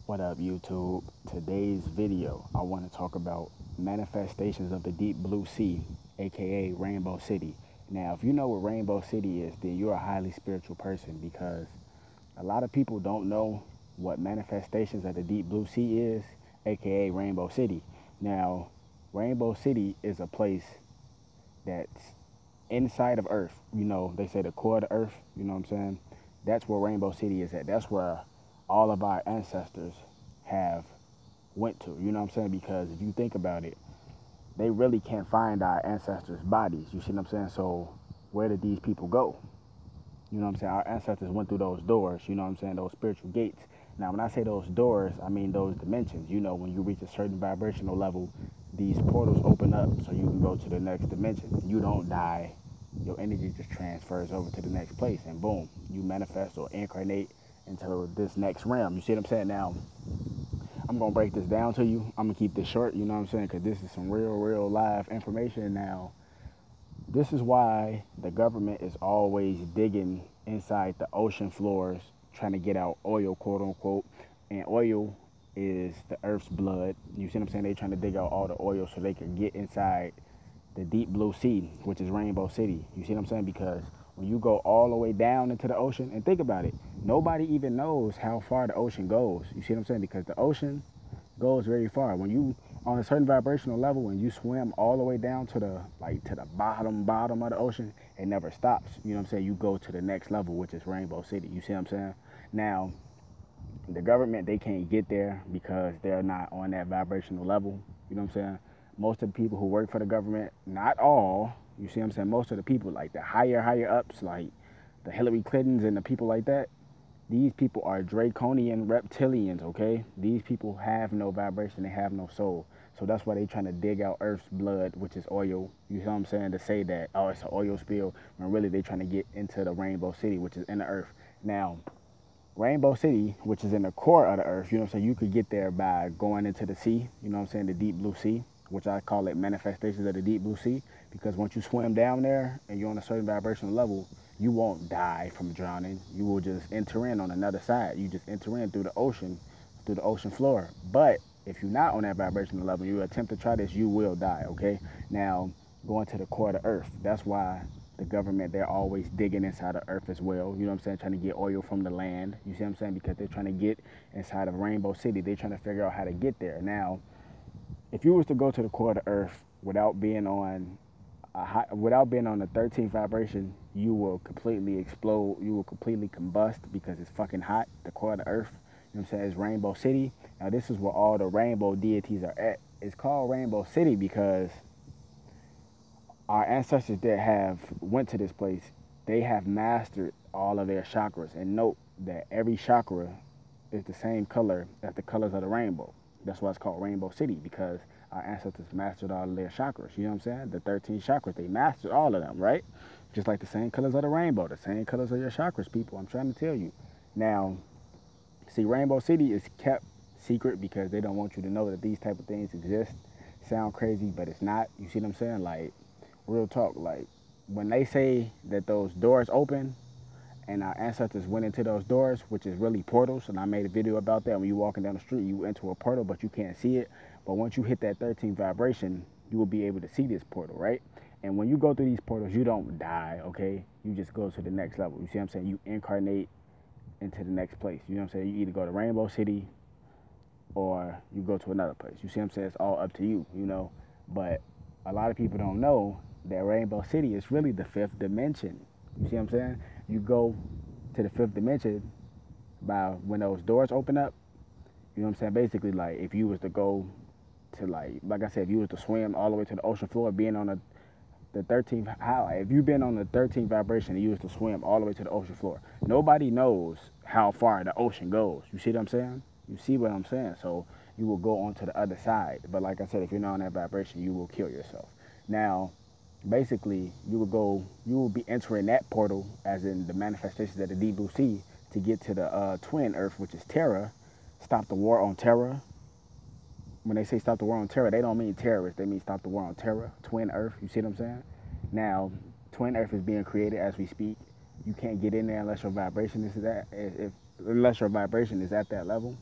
What up, YouTube? Today's video, I want to talk about manifestations of the deep blue sea, aka Rainbow City. Now, if you know what Rainbow City is, then you're a highly spiritual person because a lot of people don't know what manifestations of the deep blue sea is, aka Rainbow City. Now, Rainbow City is a place that's inside of Earth. You know, they say the core of the Earth, you know what I'm saying? That's where Rainbow City is at. That's where all of our ancestors have went to, you know what I'm saying? Because if you think about it, they really can't find our ancestors' bodies, you see what I'm saying? So where did these people go? You know what I'm saying? Our ancestors went through those doors, you know what I'm saying? Those spiritual gates. Now, when I say those doors, I mean those dimensions. You know, when you reach a certain vibrational level, these portals open up so you can go to the next dimension. You don't die. Your energy just transfers over to the next place, and boom, you manifest or incarnate into this next realm. You see what I'm saying? Now, I'm going to break this down to you. I'm going to keep this short, you know what I'm saying? Because this is some real live information. Now, this is why the government is always digging inside the ocean floors, trying to get out oil, quote unquote. And oil is the earth's blood. You see what I'm saying? They're trying to dig out all the oil so they can get inside the deep blue sea, which is Rainbow City. You see what I'm saying? Because when you go all the way down into the ocean, and think about it, nobody even knows how far the ocean goes. You see what I'm saying? Because the ocean goes very far. When you on a certain vibrational level, when you swim all the way down to the bottom of the ocean, it never stops. You know what I'm saying? You go to the next level, which is Rainbow City. You see what I'm saying? Now, the government, they can't get there because they're not on that vibrational level. You know what I'm saying? Most of the people who work for the government, not all, you see what I'm saying? Most of the people, like the higher ups, like the Hillary Clintons and the people like that, these people are draconian reptilians, okay? These people have no vibration, they have no soul. So that's why they trying to dig out Earth's blood, which is oil. You know what I'm saying? To say that, oh, it's an oil spill, when really they trying to get into the Rainbow City, which is in the Earth. Now, Rainbow City, which is in the core of the Earth, you know what I'm saying? You could get there by going into the sea, you know what I'm saying? The deep blue sea, which I call it manifestations of the deep blue sea. Because once you swim down there and you're on a certain vibrational level, you won't die from drowning. You will just enter in on another side. You just enter in through the ocean floor. But if you're not on that vibrational level, you attempt to try this, you will die, okay? Now, going to the core of the Earth, that's why the government, they're always digging inside the earth as well. You know what I'm saying? Trying to get oil from the land. You see what I'm saying? Because they're trying to get inside of Rainbow City. They're trying to figure out how to get there. Now, if you was to go to the core of the earth without being on without being on the 13th vibration, you will completely explode. You will completely combust because it's fucking hot. The core of the earth. You know what I'm saying? It's Rainbow City. Now, this is where all the rainbow deities are at. It's called Rainbow City because our ancestors that have went to this place, they have mastered all of their chakras. And note that every chakra is the same color as the colors of the rainbow. That's why it's called Rainbow City, because our ancestors mastered all of their chakras. You know what I'm saying? The 13 chakras, they mastered all of them, right? Just like the same colors of the rainbow, the same colors of your chakras, people. I'm trying to tell you. Now, see, Rainbow City is kept secret because they don't want you to know that these type of things exist. Sound crazy, but it's not. You see what I'm saying? Like, real talk, like when they say that those doors open and our ancestors went into those doors, which is really portals, and I made a video about that. When you're walking down the street, you enter a portal, but you can't see it. But once you hit that 13th vibration, you will be able to see this portal, right? And when you go through these portals, you don't die, okay? You just go to the next level. You see what I'm saying? You incarnate into the next place. You know what I'm saying? You either go to Rainbow City or you go to another place. You see what I'm saying? It's all up to you, you know? But a lot of people don't know that Rainbow City is really the fifth dimension. You see what I'm saying? You go to the fifth dimension by when those doors open up. You know what I'm saying? Basically, like if you was to go to like I said, if you was to swim all the way to the ocean floor, being on the 13th, how if you've been on the 13th vibration and you was to swim all the way to the ocean floor, nobody knows how far the ocean goes. You see what I'm saying? You see what I'm saying? So you will go on to the other side. But like I said, if you're not on that vibration, you will kill yourself. Now, basically, you will be entering that portal, as in the manifestations of the deep blue sea, to get to the twin Earth, which is Terra. Stop the war on Terra. When they say stop the war on Terra, they don't mean terrorists. They mean stop the war on Terra, twin Earth. You see what I'm saying? Now, twin Earth is being created as we speak. You can't get in there unless your vibration is unless your vibration is at that level.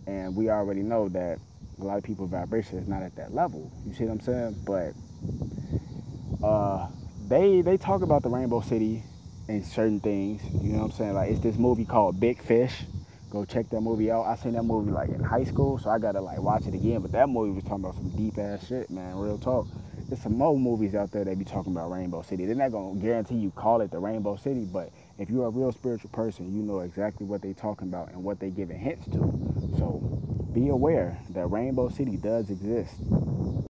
And we already know that a lot of people's vibration is not at that level. You see what I'm saying? But they talk about the Rainbow City and certain things. You know what I'm saying? Like, it's this movie called Big Fish. Go check that movie out. I seen that movie like in high school, so I gotta like watch it again. But that movie was talking about some deep ass shit, man. Real talk. There's some more movies out there that be talking about Rainbow City. They're not gonna guarantee you call it the Rainbow City, but if you're a real spiritual person, you know exactly what they talking about and what they giving hints to. So be aware that Rainbow City does exist.